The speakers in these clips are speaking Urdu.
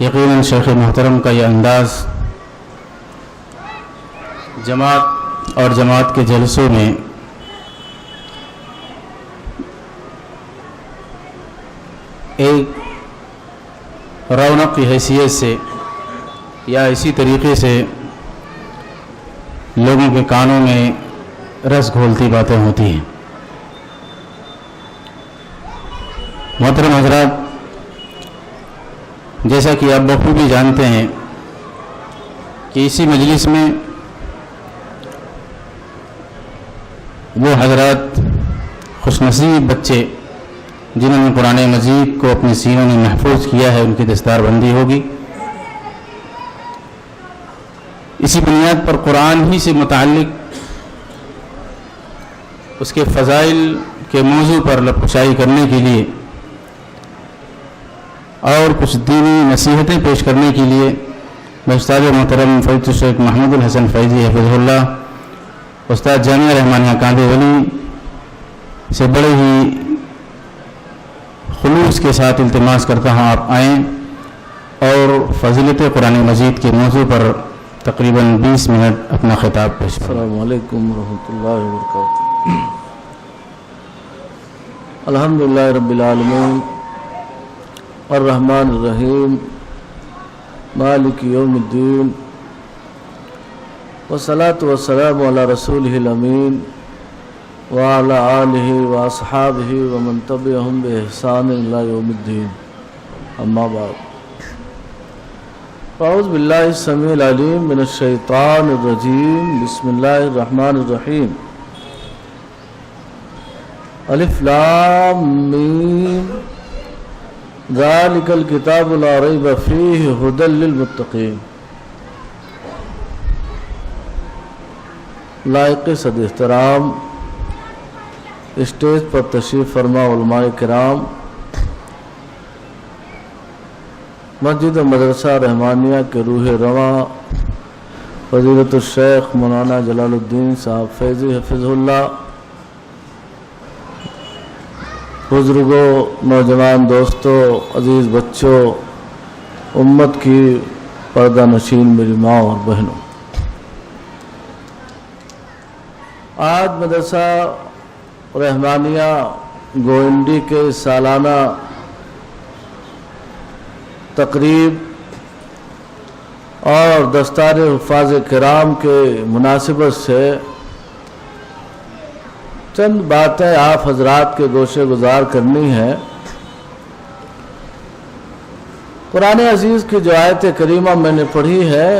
یقیناً شیخ محترم کا یہ انداز جماعت اور جماعت کے جلسوں میں ایک رونق کی حیثیت سے یا اسی طریقے سے لوگوں کے کانوں میں رس گھولتی باتیں ہوتی ہیں۔ محترم حضرات، جیسا کہ آپ بخوبی جانتے ہیں کہ اسی مجلس میں وہ حضرات خوش نصیب بچے جنہوں نے قرآن مجید کو اپنے سینوں میں محفوظ کیا ہے، ان کی دستار بندی ہوگی۔ اسی بنیاد پر قرآن ہی سے متعلق اس کے فضائل کے موضوع پر لپچائی کرنے کے لیے اور کچھ دینی نصیحتیں پیش کرنے کے لیے میں استاد محترم فضیلت الشیخ محمود الحسن فیضی حفظہ اللہ، استاد جامعہ رحمانیہ کاندھے ولی سے بڑے ہی خلوص کے ساتھ التماس کرتا ہوں آپ آئیں اور فضیلت قرآن مجید کے موضوع پر تقریباً 20 منٹ اپنا خطاب پیش کریں۔ السلام علیکم ورحمۃ اللہ وبرکاتہ۔ الحمدللہ رب العالمین الرحمن الرحیم مالک یوم الدین والصلاة والسلام علی رسولہ الامین وعلی آلہ واصحابہ ومن تبعہم بإحسان الی یوم الدین، اما بعد۔ اعوذ باللہ السمیع العلیم من الشیطان الرجیم، بسم اللہ الرحمن الرحیم۔ الف لام میم ذالک الکتاب لا ریب فیہ ھدی للمتقین۔ لائق صد احترام اسٹیج پر تشریف فرما علماء کرام، مسجد و مدرسہ رحمانیہ کے روح رواں فضیلت الشیخ مولانا جلال الدین صاحب فیضی حفظہ اللہ، بزرگوں، نوجوان دوستوں، عزیز بچوں، امت کی پردہ نشین میری ماں اور بہنوں، آج مدرسہ رحمانیہ گوئنڈی کے سالانہ تقریب اور دستار حفاظ کرام کے مناسبت سے چند باتیں آپ حضرات کے گوشے گزار کرنی ہے۔ قرآن عزیز کی جو آیت کریمہ میں نے پڑھی ہے،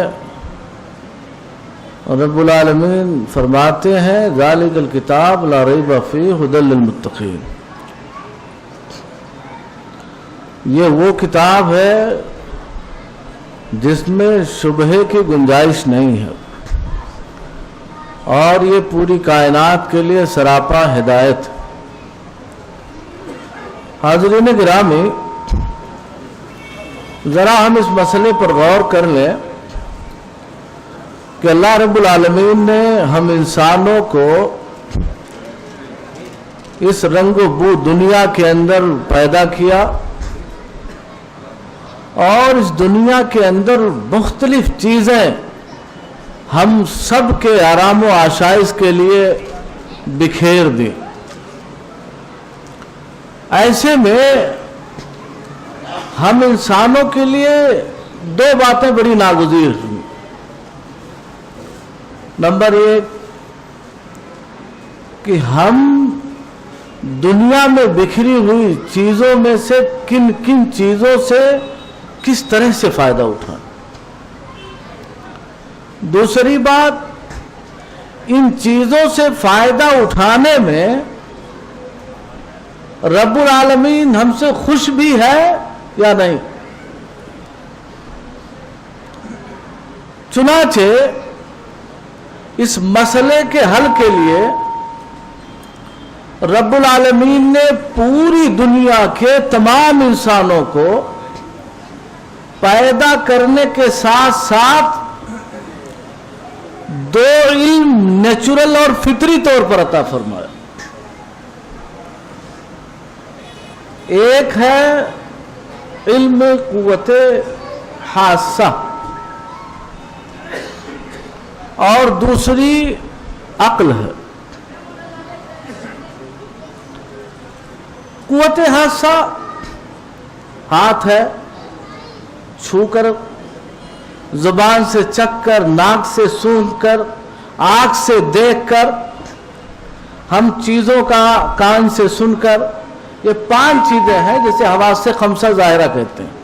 رب العالمین فرماتے ہیں ذالک الکتاب لا ریب فیہ ھدی للمتقین۔ یہ وہ کتاب ہے جس میں شبہے کی گنجائش نہیں ہے اور یہ پوری کائنات کے لیے سراپا ہدایت۔ حاضرین گرامی، ذرا ہم اس مسئلے پر غور کر لیں کہ اللہ رب العالمین نے ہم انسانوں کو اس رنگ و بو دنیا کے اندر پیدا کیا اور اس دنیا کے اندر مختلف چیزیں ہم سب کے آرام و آشائش کے لیے بکھیر دی۔ ایسے میں ہم انسانوں کے لیے دو باتیں بڑی ناگزیر ہیں۔ نمبر ایک کہ ہم دنیا میں بکھری ہوئی چیزوں میں سے کن کن چیزوں سے کس طرح سے فائدہ اٹھائیں۔ دوسری بات، ان چیزوں سے فائدہ اٹھانے میں رب العالمین ہم سے خوش بھی ہے یا نہیں۔ چنانچہ اس مسئلے کے حل کے لیے رب العالمین نے پوری دنیا کے تمام انسانوں کو پیدا کرنے کے ساتھ ساتھ دو علم نیچرل اور فطری طور پر عطا فرمایا۔ ایک ہے علم قوت حاسہ اور دوسری عقل ہے. قوت حاسہ ہاتھ ہے، چھو کر، زبان سے چکھ کر، ناک سے سونگھ کر، آنکھ سے دیکھ کر، ہم چیزوں کا کان سے سن کر. یہ 5 چیزیں ہیں جسے حواس خمسہ ظاہرہ کہتے ہیں.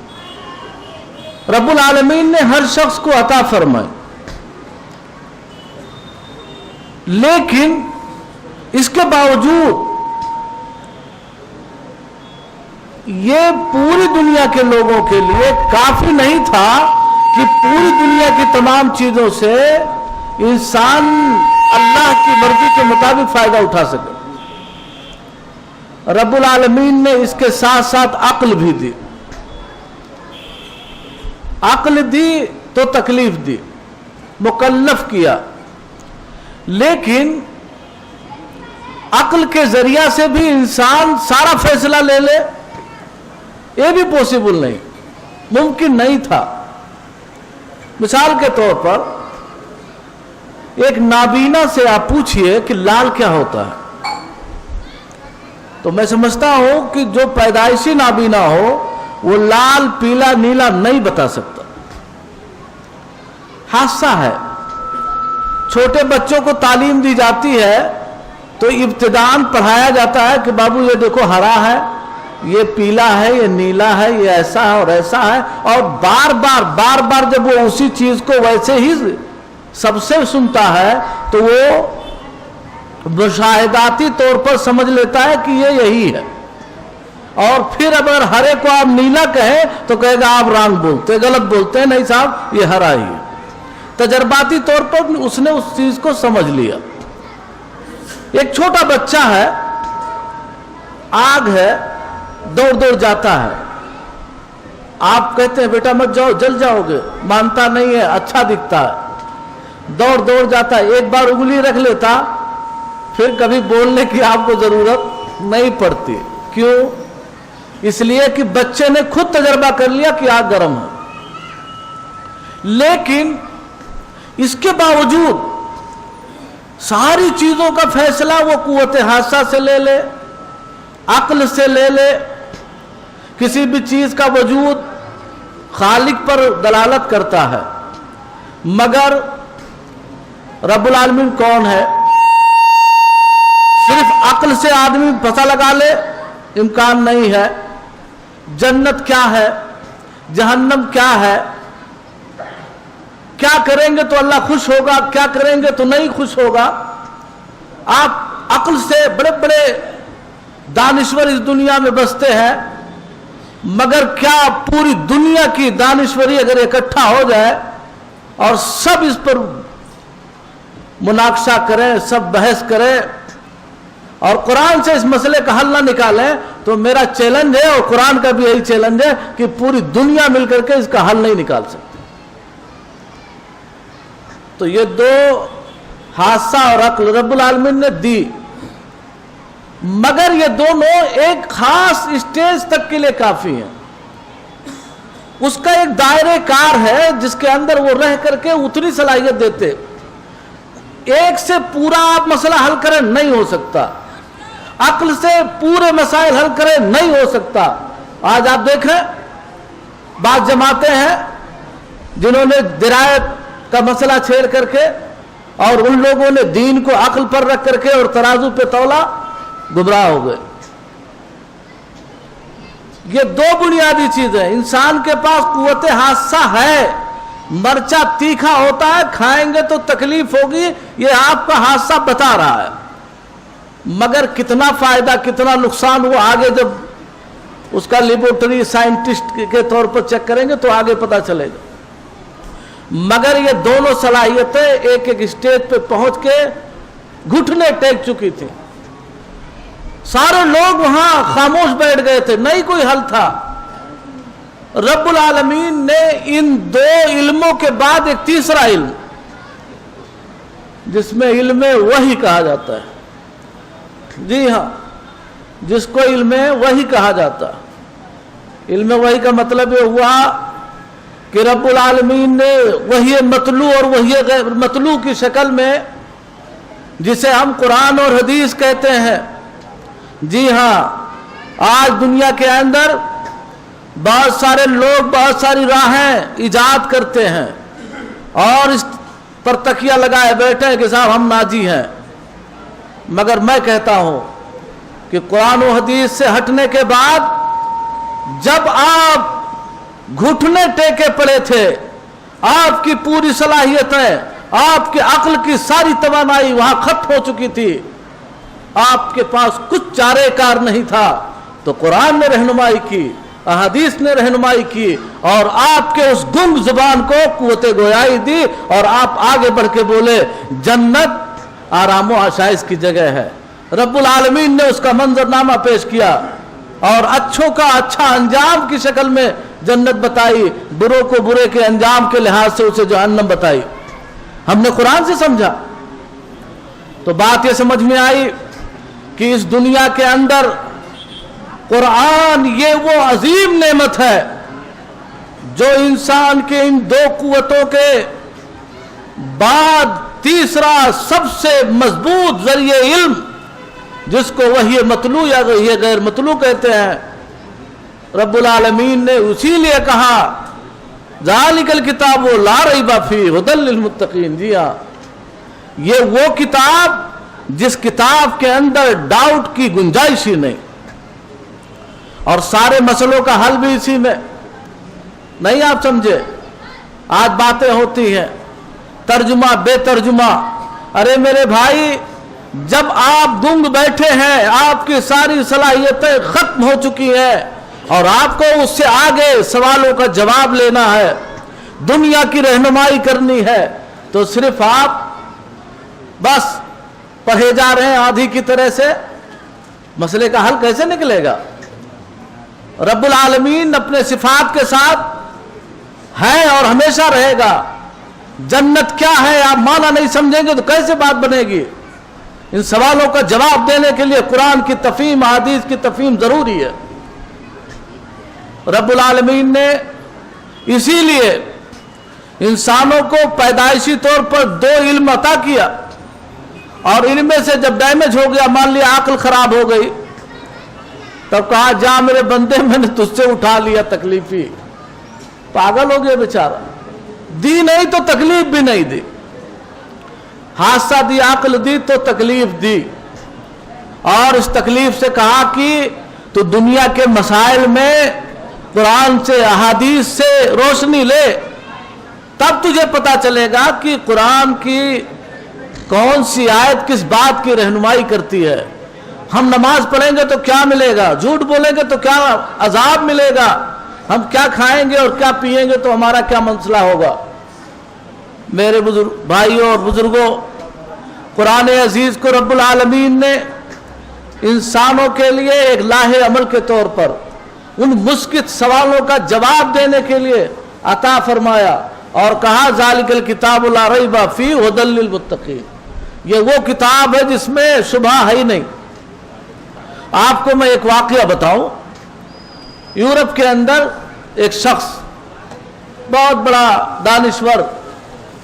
رب العالمین نے ہر شخص کو عطا فرمائے، لیکن اس کے باوجود یہ پوری دنیا کے لوگوں کے لیے کافی نہیں تھا کہ پوری دنیا کی تمام چیزوں سے انسان اللہ کی مرضی کے مطابق فائدہ اٹھا سکے. رب العالمین نے اس کے ساتھ ساتھ عقل بھی دی. عقل دی تو تکلیف دی، مکلف کیا، لیکن عقل کے ذریعہ سے بھی انسان سارا فیصلہ لے لے، یہ بھی پوسیبل نہیں، ممکن نہیں تھا. مثال کے طور پر ایک نابینا سے آپ پوچھئے کہ لال کیا ہوتا ہے، تو میں سمجھتا ہوں کہ جو پیدائشی نابینا ہو وہ لال، پیلا، نیلا نہیں بتا سکتا. حادثہ ہے. چھوٹے بچوں کو تعلیم دی جاتی ہے تو ابتداءً پڑھایا جاتا ہے کہ بابو یہ دیکھو ہرا ہے، یہ پیلا ہے، یہ نیلا ہے، یہ ایسا ہے اور ایسا ہے، اور بار بار جب وہ اسی چیز کو ویسے ہی سب سے سنتا ہے تو وہ مشاہداتی طور پر سمجھ لیتا ہے کہ یہ یہی ہے. اور پھر اگر ہرے کو آپ نیلا کہیں تو کہے گا آپ رانگ بولتے، غلط بولتے ہیں، نہیں صاحب یہ ہرا ہی ہے. تجرباتی طور پر اس نے اس چیز کو سمجھ لیا. ایک چھوٹا بچہ ہے، آگ ہے، دوڑ جاتا ہے. آپ کہتے ہیں بیٹا مت جاؤ جل جاؤ گے، مانتا نہیں ہے، اچھا دکھتا ہے، دوڑ جاتا ہے. ایک بار انگلی رکھ لیتا پھر کبھی بولنے کی آپ کو ضرورت نہیں پڑتی. کیوں؟ اس لیے کہ بچے نے خود تجربہ کر لیا کہ آگ گرم ہے. لیکن اس کے باوجود ساری چیزوں کا فیصلہ وہ قوت حاسہ سے لے لے، عقل سے لے لے. کسی بھی چیز کا وجود خالق پر دلالت کرتا ہے، مگر رب العالمین کون ہے؟ صرف عقل سے آدمی پتہ لگا لے امکان نہیں ہے. جنت کیا ہے، جہنم کیا ہے، کیا کریں گے تو اللہ خوش ہوگا، کیا کریں گے تو نہیں خوش ہوگا. آپ عقل سے بڑے بڑے دانشور اس دنیا میں بستے ہیں، مگر کیا پوری دنیا کی دانشوری اگر اکٹھا ہو جائے اور سب اس پر مناقشہ کریں، سب بحث کریں اور قرآن سے اس مسئلے کا حل نہ نکالیں، تو میرا چیلنج ہے اور قرآن کا بھی یہی چیلنج ہے کہ پوری دنیا مل کر کے اس کا حل نہیں نکال سکتی. تو یہ دو حادثہ اور عقل رب العالمین نے دی، مگر یہ دونوں ایک خاص اسٹیج تک کے لیے کافی ہیں. اس کا ایک دائرہ کار ہے جس کے اندر وہ رہ کر کے اتنی صلاحیت دیتے. ایک سے پورا آپ مسئلہ حل کریں نہیں ہو سکتا، عقل سے پورے مسائل حل کریں نہیں ہو سکتا. آج آپ دیکھیں بعض جماعتیں ہیں جنہوں نے درایت کا مسئلہ چھیڑ کر کے اور ان لوگوں نے دین کو عقل پر رکھ کر کے اور ترازو پہ تولا، گمراہ ہو گئے. یہ دو بنیادی چیزیں. انسان کے پاس قوت حاسہ ہے، مرچا تیکھا ہوتا ہے، کھائیں گے تو تکلیف ہوگی، یہ آپ کا حادثہ بتا رہا ہے، مگر کتنا فائدہ کتنا نقصان وہ آگے جب اس کا لیبورٹری سائنٹسٹ کے طور پر چیک کریں گے تو آگے پتہ چلے گا. مگر یہ دونوں صلاحیتیں ایک ایک اسٹیج پہ پہنچ کے گھٹنے ٹیک چکی تھی. سارے لوگ وہاں خاموش بیٹھ گئے تھے، نہیں کوئی حل تھا. رب العالمین نے ان دو علموں کے بعد ایک تیسرا علم، جس میں علم وحی کہا جاتا ہے، جی ہاں، جس کو علم وحی کہا جاتا ہے. علم وحی کا مطلب یہ ہوا کہ رب العالمین نے وحی مطلوع اور وحی غیر مطلوع کی شکل میں، جسے ہم قرآن اور حدیث کہتے ہیں، جی ہاں آج دنیا کے اندر بہت سارے لوگ بہت ساری راہیں ایجاد کرتے ہیں اور اس پر تکیہ لگائے بیٹھے ہیں کہ صاحب ہم ناجی ہیں، مگر میں کہتا ہوں کہ قرآن و حدیث سے ہٹنے کے بعد جب آپ گھٹنے ٹیکے پڑے تھے، آپ کی پوری صلاحیتیں، آپ کی عقل کی ساری توانائی وہاں ختم ہو چکی تھی، آپ کے پاس کچھ چارے کار نہیں تھا، تو قرآن نے رہنمائی کی، احادیث نے رہنمائی کی اور آپ کے اس گنگ زبان کو قوت گویائی دی اور آپ آگے بڑھ کے بولے جنت آرام و آشائش کی جگہ ہے۔ رب العالمین نے اس کا منظرنامہ پیش کیا اور اچھوں کا اچھا انجام کی شکل میں جنت بتائی، بروں کو برے کے انجام کے لحاظ سے اسے جہنم بتائی۔ ہم نے قرآن سے سمجھا تو بات یہ سمجھ میں آئی کہ اس دنیا کے اندر قرآن یہ وہ عظیم نعمت ہے جو انسان کے ان دو قوتوں کے بعد تیسرا سب سے مضبوط ذریعہ علم، جس کو وحی مطلوع یا وحی غیر مطلوع کہتے ہیں، رب العالمین نے اسی لیے کہا ذالک الکتاب لا ریب فیہ ھدی للمتقین۔ جی ہاں، یہ وہ کتاب جس کتاب کے اندر ڈاؤٹ کی گنجائش ہی نہیں، اور سارے مسئلوں کا حل بھی اسی میں۔ نہیں آپ سمجھے، آج باتیں ہوتی ہیں ترجمہ بے ترجمہ، ارے میرے بھائی جب آپ گنگ بیٹھے ہیں، آپ کی ساری صلاحیتیں ختم ہو چکی ہیں اور آپ کو اس سے آگے سوالوں کا جواب لینا ہے، دنیا کی رہنمائی کرنی ہے، تو صرف آپ بس پڑھے جا رہے ہیں آدھی کی طرح سے، مسئلے کا حل کیسے نکلے گا؟ رب العالمین اپنے صفات کے ساتھ ہے اور ہمیشہ رہے گا۔ جنت کیا ہے آپ معنی نہیں سمجھیں گے تو کیسے بات بنے گی؟ ان سوالوں کا جواب دینے کے لیے قرآن کی تفہیم، حدیث کی تفہیم ضروری ہے۔ رب العالمین نے اسی لیے انسانوں کو پیدائشی طور پر دو علم عطا کیا، اور ان میں سے جب ڈیمیج ہو گیا، مان لیا عقل خراب ہو گئی، تب کہا جا میرے بندے میں نے تجھ سے اٹھا لیا تکلیفی، پاگل ہو گیا بیچارہ، دی نہیں تو تکلیف بھی نہیں دی، حادثہ دی، عقل دی تو تکلیف دی، اور اس تکلیف سے کہا کہ تو دنیا کے مسائل میں قرآن سے احادیث سے روشنی لے، تب تجھے پتا چلے گا کہ قرآن کی کون سی آیت کس بات کی رہنمائی کرتی ہے۔ ہم نماز پڑھیں گے تو کیا ملے گا، جھوٹ بولیں گے تو کیا عذاب ملے گا، ہم کیا کھائیں گے اور کیا پیئیں گے تو ہمارا کیا مسئلہ ہوگا۔ میرے بھائیوں اور بزرگوں، قرآن عزیز کو رب العالمین نے انسانوں کے لیے ایک لاہ عمل کے طور پر ان مشکل سوالوں کا جواب دینے کے لیے عطا فرمایا اور کہا ذالک الکتاب لا ریب فیہ ھدی للمتقین، یہ وہ کتاب ہے جس میں شبہ ہے ہی نہیں۔ آپ کو میں ایک واقعہ بتاؤں، یورپ کے اندر ایک شخص بہت بڑا دانشور،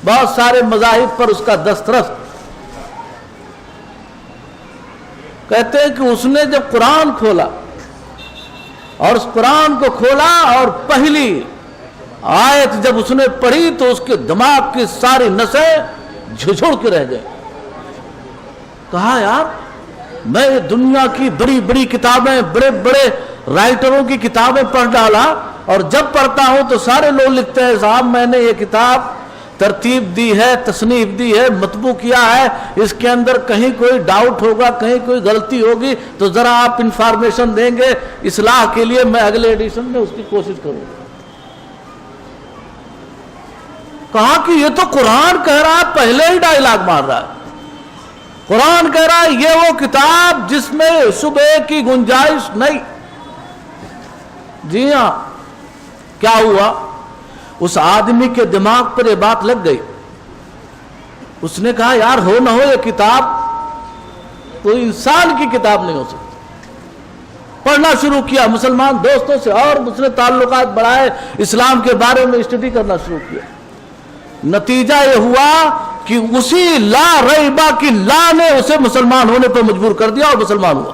بہت سارے مذاہب پر اس کا دسترس، کہتے ہیں کہ اس نے جب قرآن کھولا اور اس قرآن کو کھولا اور پہلی آیت جب اس نے پڑھی تو اس کے دماغ کی ساری نسیں جھجھڑ کے رہ گئے۔ کہا یار میں دنیا کی بڑی بڑی کتابیں، بڑے بڑے رائٹروں کی کتابیں پڑھ ڈالا، اور جب پڑھتا ہوں تو سارے لوگ لکھتے ہیں صاحب میں نے یہ کتاب ترتیب دی ہے، تصنیف دی ہے، مطبوع کیا ہے، اس کے اندر کہیں کوئی ڈاؤٹ ہوگا، کہیں کوئی غلطی ہوگی تو ذرا آپ انفارمیشن دیں گے، اصلاح کے لیے میں اگلے ایڈیشن میں اس کی کوشش کروں گا۔ کہا کہ یہ تو قرآن کہہ رہا ہے، پہلے ہی ڈائلاگ مار رہا ہے، قرآن کہہ رہا ہے یہ وہ کتاب جس میں شبہ کی گنجائش نہیں۔ جی ہاں، کیا ہوا؟ اس آدمی کے دماغ پر یہ بات لگ گئی، اس نے کہا یار ہو نہ ہو یہ کتاب کوئی انسان کی کتاب نہیں ہو سکتی، پڑھنے پڑھنا شروع کیا مسلمان دوستوں سے اور اس نے تعلقات بڑھائے, اسلام کے بارے میں اسٹڈی کرنا شروع کیا. نتیجہ یہ ہوا کہ اسی لا ریبہ کی لا نے اسے مسلمان ہونے پر مجبور کر دیا اور مسلمان ہوا.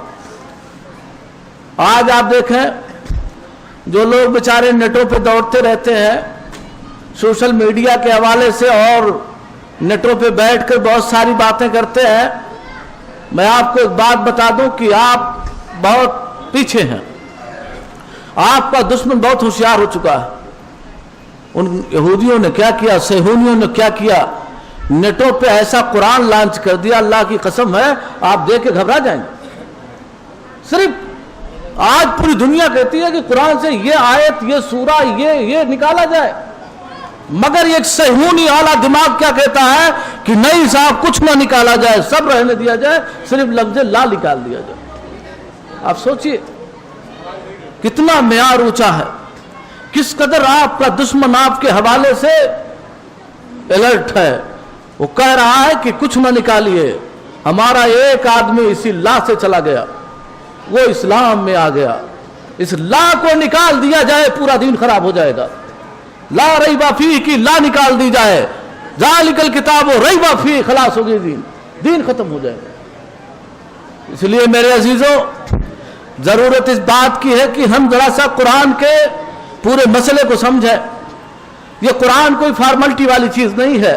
آج آپ دیکھیں جو لوگ بیچارے نیٹوں پہ دوڑتے رہتے ہیں سوشل میڈیا کے حوالے سے اور نیٹوں پہ بیٹھ کر بہت ساری باتیں کرتے ہیں, میں آپ کو ایک بات بتا دوں کہ آپ بہت پیچھے ہیں. آپ کا دشمن بہت ہوشیار ہو چکا ہے. ان یہودیوں نے کیا کیا, صہیونیوں نے کیا کیا, نیٹوں پہ ایسا قرآن لانچ کر دیا, اللہ کی قسم ہے آپ دیکھ کے گھبرا جائیں گے. صرف آج پوری دنیا کہتی ہے کہ قرآن سے یہ آیت, یہ سورہ, یہ نکالا جائے, مگر یہ صہیونی اعلیٰ دماغ کیا کہتا ہے کہ نہیں صاحب کچھ نہ نکالا جائے, سب رہنے دیا جائے, صرف لفظ لا نکال دیا جائے. آپ سوچئے کتنا معیار اونچا ہے, کس قدر آپ کا دشمن آپ کے حوالے سے الرٹ ہے. وہ کہہ رہا ہے کہ کچھ نہ نکالیے. ہمارا ایک آدمی اسی لا سے چلا گیا, وہ اسلام میں آ گیا. اس لا کو نکال دیا جائے پورا دین خراب ہو جائے گا. لا ریبہ فیہ کی لا نکال دی جائے, ذالک الکتاب ریبہ فیہ, خلاص ہو گئی, دین ختم ہو جائے گا. اس لیے میرے عزیزوں ضرورت اس بات کی ہے کہ ہم ذرا سا قرآن کے پورے مسئلے کو سمجھیں. یہ قرآن کوئی فارملٹی والی چیز نہیں ہے.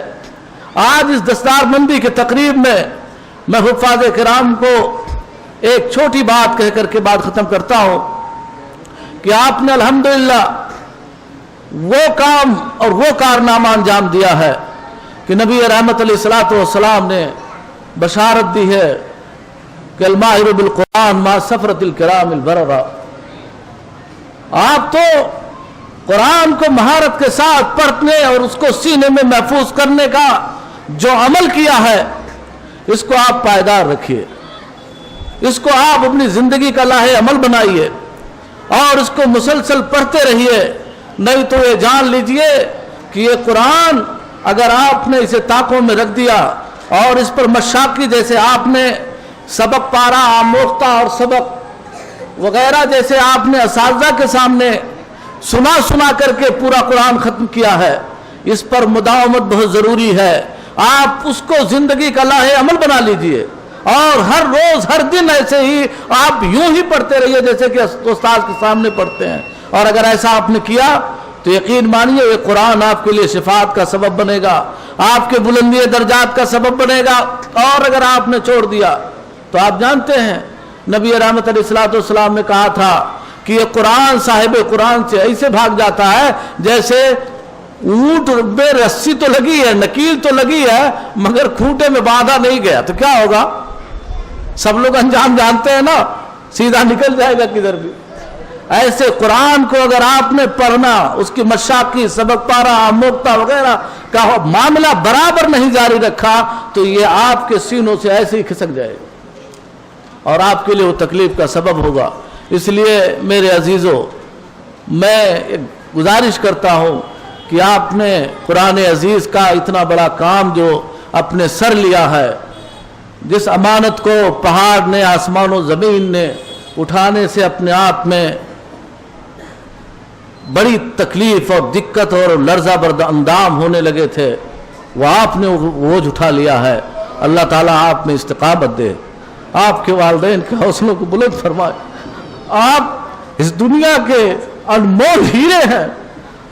آج اس دستار بندی کے تقریب میں حفاظ کرام کو ایک چھوٹی بات کہہ کر کے بات ختم کرتا ہوں کہ آپ نے الحمدللہ وہ کام اور وہ کارنامہ انجام دیا ہے کہ نبی رحمت علیہ الصلوۃ والسلام نے بشارت دی ہے کہ الماہر بالقرآن ما سفرت الکرام البررہ. آپ تو قرآن کو مہارت کے ساتھ پڑھنے اور اس کو سینے میں محفوظ کرنے کا جو عمل کیا ہے اس کو آپ پائیدار رکھیے, اس کو آپ اپنی زندگی کا لاہ عمل بنائیے اور اس کو مسلسل پڑھتے رہیے. نہیں تو یہ جان لیجئے کہ یہ قرآن اگر آپ نے اسے طاقوں میں رکھ دیا اور اس پر مشاقی جیسے آپ نے سبق پارا, آموختہ اور سبق وغیرہ جیسے آپ نے اساتذہ کے سامنے سنا کر کے پورا قرآن ختم کیا ہے, اس پر مداومت بہت ضروری ہے. آپ اس کو زندگی کا لاہ عمل بنا لیجئے اور ہر روز ہر دن ایسے ہی آپ یوں ہی پڑھتے رہیے جیسے کہ استاد کے سامنے پڑھتے ہیں. اور اگر ایسا آپ نے کیا تو یقین مانیے یہ قرآن آپ کے لیے شفاعت کا سبب بنے گا, آپ کے بلندی درجات کا سبب بنے گا. اور اگر آپ نے چھوڑ دیا تو آپ جانتے ہیں نبی رحمت علیہ الصلوۃ والسلام نے کہا تھا کہ یہ قرآن صاحب قرآن سے ایسے بھاگ جاتا ہے جیسے اونٹ میں رسی تو لگی ہے, نکیل تو لگی ہے, مگر کھوٹے میں باندھا نہیں گیا. تو کیا ہوگا؟ سب لوگ انجام جانتے ہیں نا, سیدھا نکل جائے گا کدھر بھی. ایسے قرآن کو اگر آپ نے پڑھنا, اس کی مشاقی, سبق پارا, آموختہ وغیرہ کا معاملہ برابر نہیں جاری رکھا تو یہ آپ کے سینوں سے ایسے ہی کھسک جائے گا اور آپ کے لیے وہ تکلیف کا سبب ہوگا. اس لیے میرے عزیزوں میں گزارش کرتا ہوں کہ آپ نے قرآن عزیز کا اتنا بڑا کام جو اپنے سر لیا ہے, جس امانت کو پہاڑ نے, آسمان و زمین نے اٹھانے سے اپنے آپ میں بڑی تکلیف اور دقت اور لرزہ برد اندام ہونے لگے تھے, وہ آپ نے بوجھ اٹھا لیا ہے. اللہ تعالیٰ آپ میں استقامت دے, آپ کے والدین کے حوصلوں کو بلند فرمائے. آپ اس دنیا کے انمول ہیرے ہیں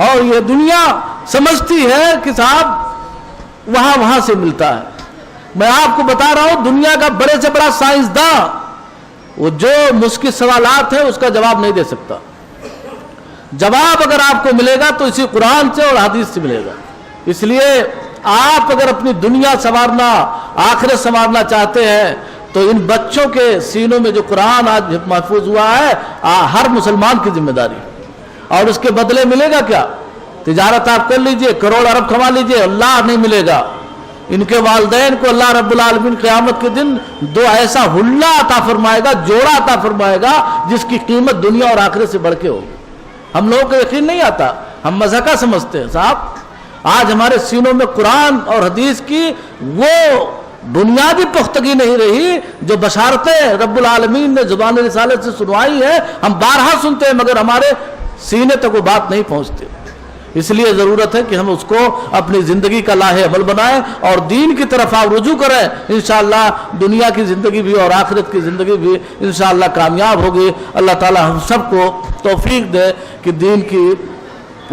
اور یہ دنیا سمجھتی ہے کہ صاحب وہاں سے ملتا ہے. میں آپ کو بتا رہا ہوں دنیا کا بڑے سے بڑا سائنسداں وہ جو مشکل سوالات ہیں اس کا جواب نہیں دے سکتا. جواب اگر آپ کو ملے گا تو اسی قرآن سے اور حدیث سے ملے گا. اس لیے آپ اگر اپنی دنیا سنوارنا, آخرت سنوارنا چاہتے ہیں تو ان بچوں کے سینوں میں جو قرآن آج محفوظ ہوا ہے ہر مسلمان کی ذمہ داری. اور اس کے بدلے ملے گا کیا؟ تجارت آپ کر لیجئے, کروڑ ارب کما لیجئے, اللہ نہیں ملے گا. ان کے والدین کو اللہ رب العالمین قیامت کے دن دو ایسا حلہ عطا فرمائے گا, جوڑا عطا فرمائے گا جس کی قیمت دنیا اور آخرت سے بڑھ کے ہوگی. ہم لوگوں کو یقین نہیں آتا, ہم مذہقہ سمجھتے ہیں. صاحب آج ہمارے سینوں میں قرآن اور حدیث کی وہ بنیادی پختگی نہیں رہی. جو بشارتیں رب العالمین نے زبان رسالت سے سنوائی ہیں ہم بارہا سنتے ہیں مگر ہمارے سینے تک وہ بات نہیں پہنچتی. اس لیے ضرورت ہے کہ ہم اس کو اپنی زندگی کا لاہ عمل بنائیں اور دین کی طرف آپ رجوع کریں. انشاءاللہ دنیا کی زندگی بھی اور آخرت کی زندگی بھی انشاءاللہ کامیاب ہوگی. اللہ تعالی ہم سب کو توفیق دے کہ دین کی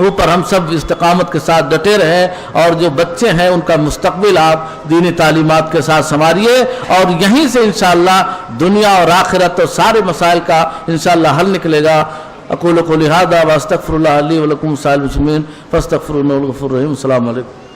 اوپر ہم سب استقامت کے ساتھ ڈٹے رہیں اور جو بچے ہیں ان کا مستقبل آپ دینی تعلیمات کے ساتھ سنواریے اور یہیں سے انشاءاللہ دنیا اور آخرت اور سارے مسائل کا انشاءاللہ حل نکلے گا. اقول قولی ھذا واستغفر اللہ لی ولکم سائر المسلمین فاستغفروہ انہ هو الغفور الرحیم. السلام علیکم.